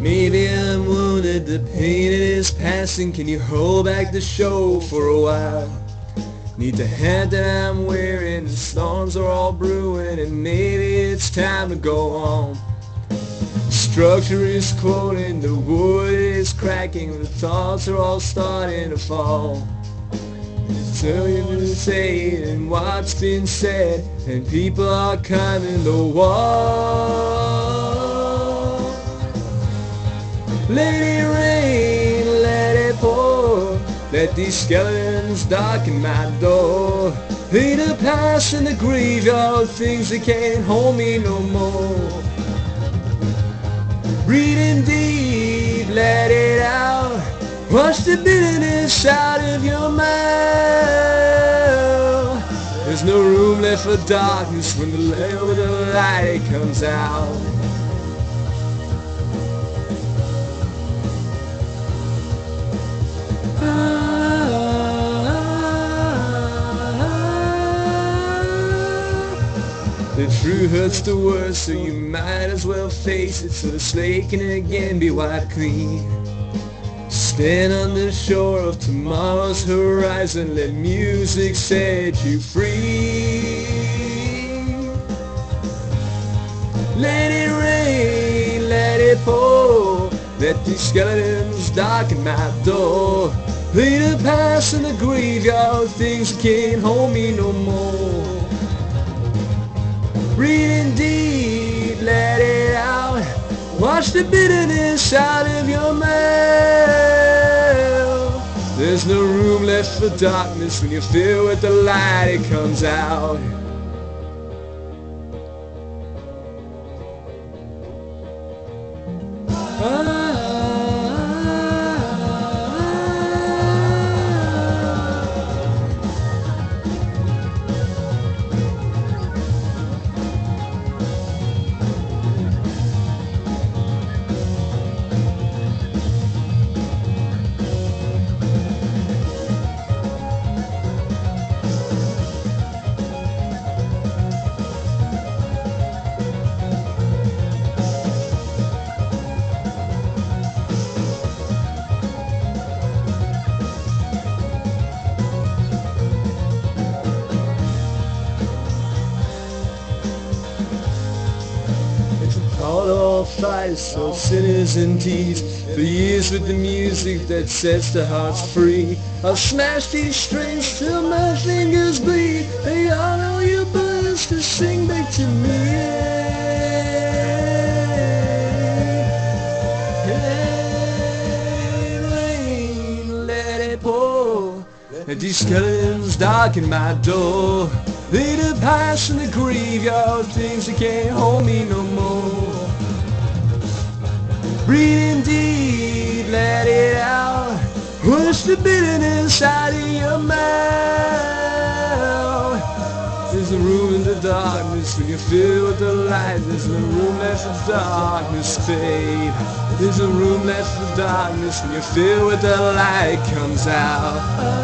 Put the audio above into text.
Maybe I'm wounded, the pain it is passing. Can you hold back the show for a while? Need the hat that I'm wearing, the storms are all brewing, and maybe it's time to go on. The structure is quoting, the wood is cracking, the thoughts are all starting to fall. It's turning to say and what's been said, and people are climbing the wall. Let it rain, let it pour, let these skeletons darken my door. In the past and the graveyard, things that can't hold me no more. Breathing deep, let it out, wash the bitterness out of your mouth. There's no room left for darkness when the lamp of the light comes out. The truth hurts the worst, so you might as well face it, so the slate can again be wiped clean. Stand on the shore of tomorrow's horizon, let music set you free. Let it rain, let it pour, let these skeletons darken my door. Lay the past in the graveyard, things that can't hold me no more. Breathing deep, let it out, wash the bitterness out of your mouth. There's no room left for darkness when you're filled with the light, it comes out. All fights, so sinners and thieves, for years with the music that sets the hearts free. I'll smash these strings till my fingers bleed. They all know your burdens to sing back to me. Rain, let it pour, let these skeletons darken my door. Lay the past in the graveyard, things that can't hold me no more. Breathing deep, let it out, wash the bitterness out of your mouth. There's a room in the darkness when you're filled with the light. There's no room left for darkness, babe. There's a room left for darkness when you're filled with the light comes out.